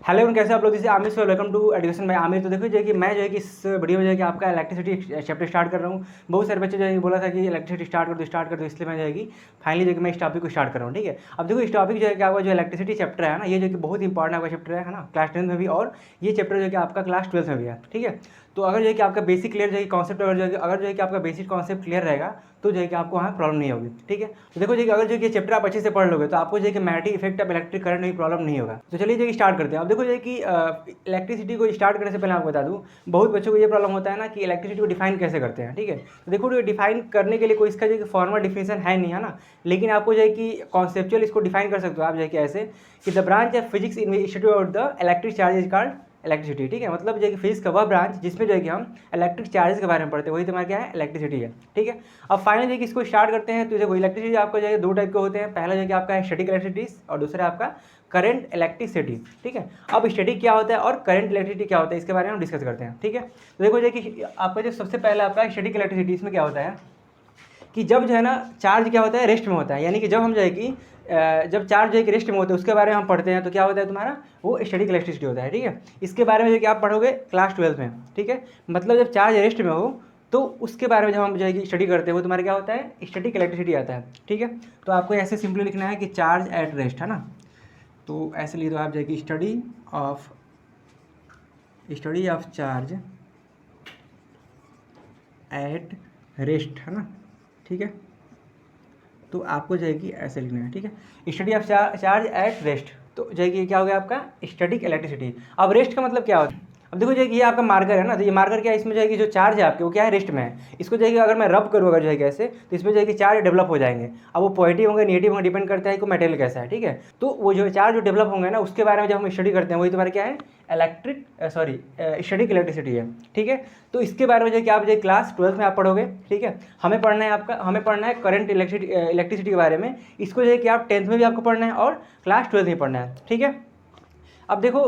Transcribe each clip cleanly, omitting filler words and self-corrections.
Hello everyone, कैसे आप लोग। This Aamir sir, welcome to education by Aamir. तो देखो जो है कि मैं जो है कि इस वीडियो में जो है कि आपका इलेक्ट्रिसिटी चैप्टर स्टार्ट कर रहा हूँ। बहुत सारे बच्चे जो है बोला था कि इलेक्ट्रिसिटी स्टार्ट कर दो, इसलिए मैं जो है कि फाइनली जो है कि मैं इस टॉपिक को स्टार्ट कर रहा हूँ। ठीक है, अब देखो इस टॉपिक जो है कि आपका जो इलेक्ट्रिसिटी चैप्टर है ना, ये जो कि बहुत इंपॉर्टेंट आपका चैप्टर है ना, क्लास 10th में भी, और ये चैप्टर जो है कि आपका क्लास 12th में भी है। ठीक है, तो अगर जो है कि आपका बेसिक क्लियर जो है कॉन्सेप्ट, अगर जो है कि आपका बेसिक कॉन्सेप्ट क्लियर रहेगा तो जो है कि आपको वहाँ प्रॉब्लम नहीं होगी। ठीक है, तो देखो जी अगर जो कि चैप्टर आप अच्छे से पढ़ लोगे तो आपको जो है कि magnetic effect of electric current में प्रॉब्लम नहीं होगा। तो चलिए जो स्टार्ट करते हैं। अब देखो जो कि इलेक्ट्रिसिटी को स्टार्ट करने से पहले आपको बता दूं, बहुत बच्चों को ये प्रॉब्लम होता है ना कि इलेक्ट्रिसिटी को डिफाइन कैसे करते हैं। ठीक है, तो देखो डिफाइन करने के लिए कोई इसका जो कि फॉर्मल डिफिनेशन है नहीं, है ना, लेकिन आपको जो है कि कॉन्सेप्चुअल इसको डिफाइन कर सकते हो आप जो है कि ऐसे कि the branch of physics in institute of the electric charge is called electricity. ठीक है, मतलब जो है कि फिजिक्स का वह ब्रांच जिसमें जो है कि हम इलेक्ट्रिक चार्जेस के बारे में पढ़ते हैं, वही तुम्हारा क्या है, इलेक्ट्रिसिटी है। ठीक है, अब फाइनली देखिए इसको स्टार्ट करते हैं। तो देखो इलेक्ट्रिसिटी आपको जो है दो टाइप के होते हैं। पहला जो है कि आपका है स्टैटिक इलेक्ट्रिसिटी और दूसरा आपका करंट इलेक्ट्रिसिटी। ठीक है, अब स्टैटिक क्या होता है और करंट इलेक्ट्रिसिटी क्या होता है, इसके बारे में हम डिस्कस करते हैं। ठीक है, तो देखो जो कि आपका जो सबसे पहला आपका स्टैटिक इलेक्ट्रिसिटी, इसमें क्या होता है कि जब जो है ना चार्ज क्या होता है, रेस्ट में होता है। यानी कि जब हम जो है कि जब चार्ज जो है कि रेस्ट में होता है उसके बारे में हम पढ़ते हैं तो क्या होता है तुम्हारा, वो स्टैटिक इलेक्ट्रिसिटी होता है। ठीक है, इसके बारे में जो कि आप पढ़ोगे क्लास 12 में। ठीक है, मतलब जब चार्ज रेस्ट में हो तो उसके बारे में जब हम जो है कि स्टडी करते हैं वो तुम्हारा क्या होता है, स्टैटिक इलेक्ट्रिसिटी आता है। ठीक है, तो आपको ऐसे सिंपली लिखना है कि चार्ज एट रेस्ट, है ना, तो ऐसे लिख दो आप जो है कि study of charge at rest, है ना। ठीक है, तो आपको जो है कि ऐसे लिखना है। ठीक है, study of charge at rest, तो जो है कि क्या हो गया आपका स्टैटिक इलेक्ट्रिसिटी। अब रेस्ट का मतलब क्या होता है, अब देखो जो है कि ये आपका मार्कर है ना, तो ये मार्कर क्या है, इसमें जो है कि जो चार्ज है आपके वो क्या है, रेस्ट में है। इसको जो है कि अगर मैं रब करूँ अगर जो है कि ऐसे, तो इसमें जो है कि चार्ज डेवलप हो जाएंगे। अब वो पॉजिटिव होंगे नेगेटिव होंगे, डिपेंड करता है कि मटेरियल कैसा है। ठीक है, तो वो जो चार्ज जो डेवलप होंगे ना उसके बारे में जब हम स्टडी करते हैं वही तुम्हारा क्या है, स्टैटिक इलेक्ट्रिसिटी है। ठीक है, तो इसके बारे में जो है कि आप जो क्लास 12 में आप पढ़ोगे। ठीक है, हमें पढ़ना है करंट इलेक्ट्रिसिटी के बारे में। इसको जो है कि आप 10th में भी आपको पढ़ना है और क्लास 12 में पढ़ना है। ठीक है, अब देखो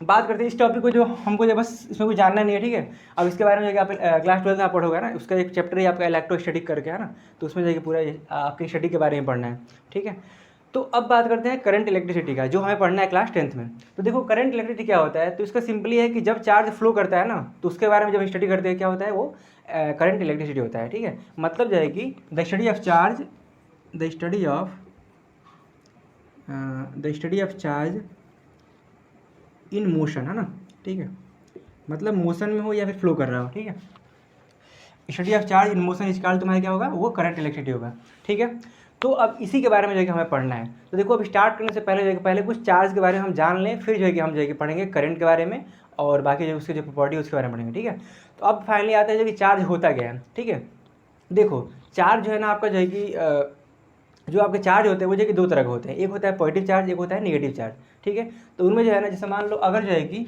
बात करते हैं इस टॉपिक को, जो हमको जो बस इसमें कुछ जानना नहीं है। ठीक है, अब इसके बारे में जो कि आप क्लास 12 में आप पढ़ोगे ना, उसका एक चैप्टर ही आपका इलेक्ट्रोस्टैटिक करके है ना, तो उसमें जो कि पूरा आपकी स्टडी के बारे में पढ़ना है। ठीक है, तो अब बात करते हैं करंट इलेक्ट्रिसिटी का, जो हमें पढ़ना है क्लास 10th में। तो देखो करंट इलेक्ट्रिसिटी क्या होता है, तो इसका सिंपली है कि जब चार्ज फ्लो करता है ना, तो उसके बारे में जब स्टडी करते हैं क्या होता है, वो करंट इलेक्ट्रिसिटी होता है। ठीक है, मतलब जो है कि the study of charge in motion, है ना। ठीक है, मतलब मोशन में हो या फिर फ्लो कर रहा हो। ठीक है, study of charge in motion इस कारण तुम्हारा क्या होगा, वो करंट इलेक्ट्रिसिटी होगा। ठीक है, तो अब इसी के बारे में जो है कि हमें पढ़ना है। तो देखो अब स्टार्ट करने से पहले जो है कि पहले कुछ चार्ज के बारे में हम जान लें, फिर जो है कि हम जो है कि पढ़ेंगे करंट के बारे में और बाकी जो उसकी जो प्रॉपर्टी उसके बारे में पढ़ेंगे। ठीक है, तो अब फाइनली आता है जो कि चार्ज होता क्या है। ठीक है, देखो चार्ज जो है ना आपका जो है कि जो आपके चार्ज होते हैं वो जो कि दो तरह के होते हैं, एक होता है पॉजिटिव चार्ज, एक होता है नेगेटिव चार्ज। ठीक है, तो उनमें जो है ना, जैसे मान लो अगर जो है कि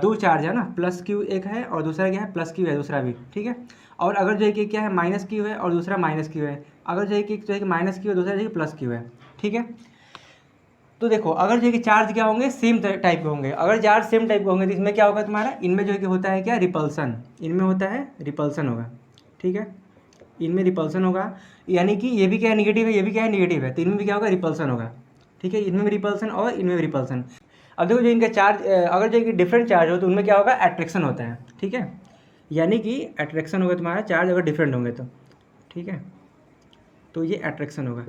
दो चार्ज है ना, प्लस क्यू एक है और दूसरा क्या है, प्लस क्यू है दूसरा भी। ठीक है, और अगर जो है कि क्या है, माइनस क्यू है और दूसरा माइनस क्यू है, अगर जो है कि माइनस क्यू है दूसरा जो है कि प्लस क्यू है। ठीक है, तो देखो अगर जो है कि चार्ज क्या होंगे, सेम टाइप के होंगे। अगर चार्ज सेम टाइप के होंगे तो इसमें क्या होगा तुम्हारा, इनमें जो है कि होता है क्या, रिपल्सन, इनमें होता है रिपल्सन होगा। ठीक है, इनमें रिपल्सन होगा, यानी कि ये भी क्या है निगेटिव है, ये भी क्या है निगेटिव है, तो इनमें भी क्या होगा, रिपल्सन होगा। ठीक है, इनमें भी रिपल्सन और इनमें भी रिपल्सन। अब देखो जो इनका चार्ज अगर जो कि डिफरेंट चार्ज हो तो उनमें क्या होगा, अट्रैक्शन होता है। ठीक है, यानी कि अट्रैक्शन होगा तुम्हारा, चार्ज अगर डिफरेंट होंगे तो। ठीक है, तो ये अट्रैक्शन होगा।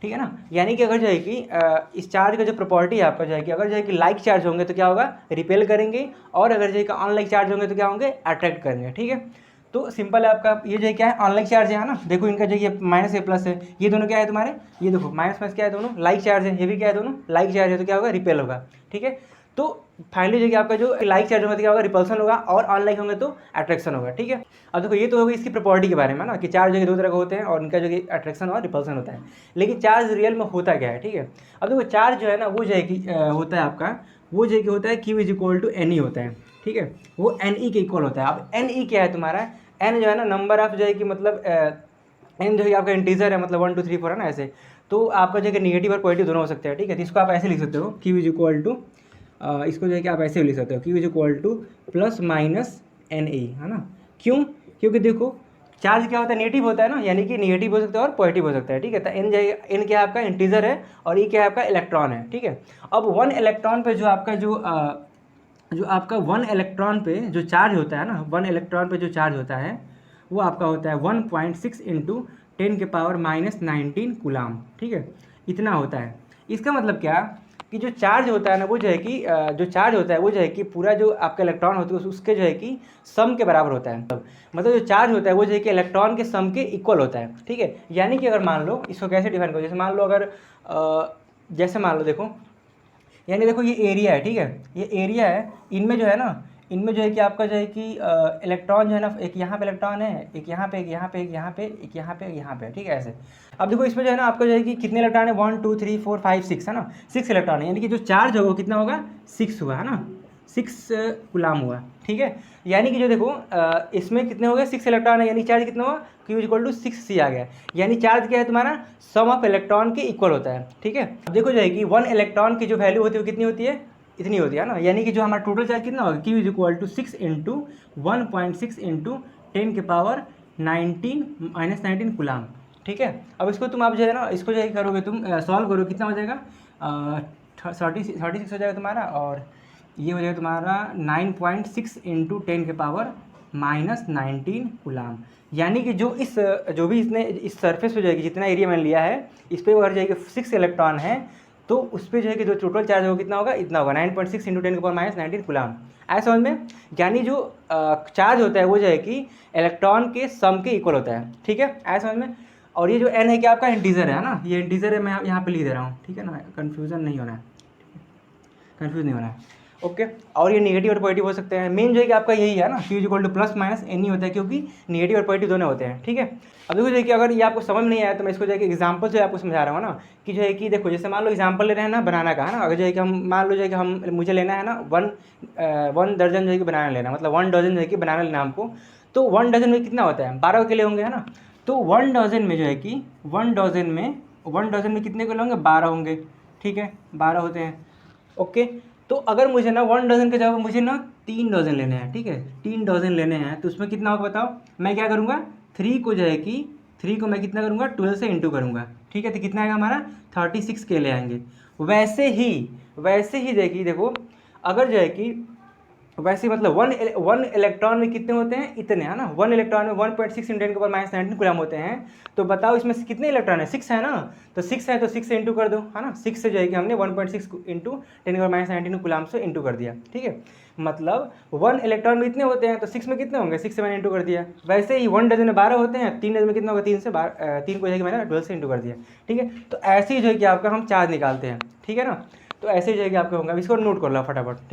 ठीक है ना, यानी कि अगर जो है कि इस चार्ज का जो प्रॉपर्टी है आपका जो है कि अगर जो है कि लाइक चार्ज होंगे तो क्या होगा, रिपेल करेंगे, और अगर जो है कि अनलाइक चार्ज होंगे तो क्या होंगे, अट्रैक्ट करेंगे। ठीक है, तो सिंपल है आपका, ये जो है क्या है, अनलाइक चार्ज है ना, देखो इनका जो ये माइनस है प्लस है, ये दोनों क्या है तुम्हारे, ये देखो माइनस प्लस क्या है, दोनों लाइक चार्ज है, ये भी क्या है, दोनों लाइक चार्ज है, तो क्या होगा, रिपेल होगा। ठीक है, तो फाइनली जो कि आपका जो लाइक चार्ज होगा तो क्या होगा, रिपल्सन होगा, और अनलाइक होंगे तो अट्रैक्शन होगा। ठीक है, अब देखो ये तो होगी इसकी प्रॉपर्टी के बारे में ना, कि चार्ज जो है दो तरह के होते हैं और इनका जो कि अट्रैक्शन और रिपल्सन होता है। लेकिन चार्ज रियल में होता क्या है। ठीक है, अब देखो चार्ज जो है ना वो जो है कि होता है आपका, वो जो है कि होता है Q is equal to n e होता है। ठीक है, वो एन ई के इक्वल होता है। अब एन ई क्या है तुम्हारा, एन जो है ना नंबर ऑफ जो है कि मतलब एन जो है आपका इंटीजर है, मतलब 1 2 3 4 है ना, ऐसे। तो आपका जो है निगेटिव और पॉजिटिव दोनों हो सकते हैं। ठीक है, तो इसको आप ऐसे लिख सकते हो, Q इज इक्वल टू, इसको जो है कि आप ऐसे भी लिख सकते हो, Q is equal to plus minus n e, है ना। क्यों, क्योंकि देखो चार्ज क्या होता है, नेगेटिव होता है ना, यानी कि नेगेटिव हो सकता है और पॉजिटिव हो सकता है, ठीक है। तो एन जाएगा, एन क्या है आपका इंटीजर है और ई क्या है आपका इलेक्ट्रॉन है, ठीक है। अब 1 इलेक्ट्रॉन पे जो आपका जो आपका 1 इलेक्ट्रॉन पे जो चार्ज होता है ना, 1 इलेक्ट्रॉन पे जो चार्ज होता है वो आपका होता है 1.6 इंटू 10⁻⁹ कूलाम, ठीक है, इतना होता है। इसका मतलब क्या कि जो चार्ज होता है ना वो जो है कि जो चार्ज होता है वो जो है कि पूरा जो आपका इलेक्ट्रॉन होता है उसके जो है कि सम के बराबर होता है। मतलब जो चार्ज होता है वो जो है कि इलेक्ट्रॉन के सम के इक्वल होता है, ठीक है। यानी कि अगर मान लो, इसको कैसे डिफाइन करो, जैसे मान लो अगर जैसे मान लो देखो, यानी देखो ये एरिया है, ठीक है, ये एरिया है, इनमें जो है ना, इनमें जो है कि आपका जो है कि इलेक्ट्रॉन जो है ना, एक यहाँ पे इलेक्ट्रॉन है, एक यहाँ पे, एक यहाँ पे, एक यहाँ पे, एक यहाँ पे, एक यहाँ पे, ठीक है, ऐसे। अब देखो इसमें जो है ना आपका जो है कि कितने इलेक्ट्रॉन है, 1 2 3 4 5 6 है ना, 6 इलेक्ट्रॉन है, यानी कि जो चार्ज होगा कितना होगा, 6 हुआ है ना, 6 गुलाम हुआ, ठीक है। यानी कि जो देखो इसमें कितने हो गए, 6 इलेक्ट्रॉन है, यानी चार्ज कितना हुआ, Q इक्वल टू 6C आ गया। यानी चार्ज क्या है तुम्हारा, सम ऑफ इलेक्ट्रॉन के इक्वल होता है, ठीक है। अब देखो जो है कि 1 इलेक्ट्रॉन की जो वैल्यू होती है वो कितनी होती है, इतनी होती है ना, यानी कि जो हमारा टोटल चार्ज कितना होगा, Q equal to 6 into 1.6 into 10⁻⁹ coulomb, ठीक है। अब इसको तुम आप जो है ना, इसको जो है करोगे तुम सॉल्व करो, कितना हो जाएगा, 36 हो जाएगा तुम्हारा, और ये हो जाएगा तुम्हारा 9.6 इंटू 10⁻⁹ कूलाम। यानी कि जो भी इसने इस सरफेस पे जो है कि जितना एरिया मैंने लिया है, इस पर अगर जो है कि 6 इलेक्ट्रॉन है तो उस पर जो है कि जो टोटल चार्ज होगा कितना होगा, इतना होगा 9.6 इंटू 10⁻⁹ कूलाम। ऐसा समझ में, यानी जो चार्ज होता है वो जो है कि इलेक्ट्रॉन के सम के इक्वल होता है, ठीक है, ऐसा समझ में। और ये जो n है क्या आपका इंटीजर है ना, ये इंटीजर है, मैं यहाँ पे लिख दे रहा हूँ, ठीक है ना, कन्फ्यूज़न नहीं होना है, कन्फ्यूज नहीं होना है, ओके। और ये नेगेटिव और पॉजिटिव हो सकते हैं, मेन जो है कि आपका यही है ना, Q equal to plus minus n ही होता है, क्योंकि नेगेटिव और पॉजिटिव दोनों होते हैं, ठीक है। अब देखो जो है कि अगर ये आपको समझ में नहीं आया तो मैं इसको जो है कि एग्जाम्पल से आपको समझा रहा हूँ ना, कि जो है कि देखो जैसे मान लो एग्जाम्पल ले रहे हैं ना बनाना का, है ना, अगर जो है कि हम मान लो जो है कि हम मुझे लेना है ना 1 दर्जन जो है कि बनाना लेना, मतलब 1 डजन जो है कि बनाना लेना हमको, तो 1 डजन में कितना होता है, 12 केले होंगे, है ना। तो 1 डजन में जो है कि 1 डजन में कितने केले होंगे, 12 होंगे, ठीक है, 12 होते हैं, ओके। तो अगर मुझे ना 1 डजन के जगह मुझे ना 3 डजन लेने हैं, ठीक है, 3 डजन लेने हैं, तो उसमें कितना होगा बताओ, मैं क्या करूँगा, 3 को जो है कि 3 को मैं कितना करूँगा, 12 से इंटू करूँगा, ठीक है, तो कितना आएगा हमारा 36 केले आएंगे। वैसे ही देखिए, देखो अगर जो है कि वैसे मतलब 1 इलेक्ट्रॉन में कितने होते हैं, इतने, है ना, 1 इलेक्ट्रॉन में 1.6 इंटू 10⁻⁹ कूलाम होते हैं। तो बताओ इसमें कितने इलेक्ट्रॉन है, 6 है ना, तो 6 है तो 6 से इंटू कर दो, है ना, 6 से जो है कि हमने 1.6 इंटू 10⁻⁹ कूलाम से इंटू कर दिया, ठीक है। मतलब 1 इलेक्ट्रॉन में इतने होते हैं तो 6 में कितने होंगे, 6 से मैंने इंटू कर दिया। वैसे ही 1 डजन में 12 होते हैं, 3 डजन में कितना होगा, 3 से 3 को जो है कि मैंने 12 से इंटू कर दिया, ठीक है। तो ऐसे ही जो है कि आपका हम चार्ज निकालते हैं, ठीक है ना, तो ऐसे ही जो है कि आपका होगा। इसको नोट कर लो फटाफट, ठीक।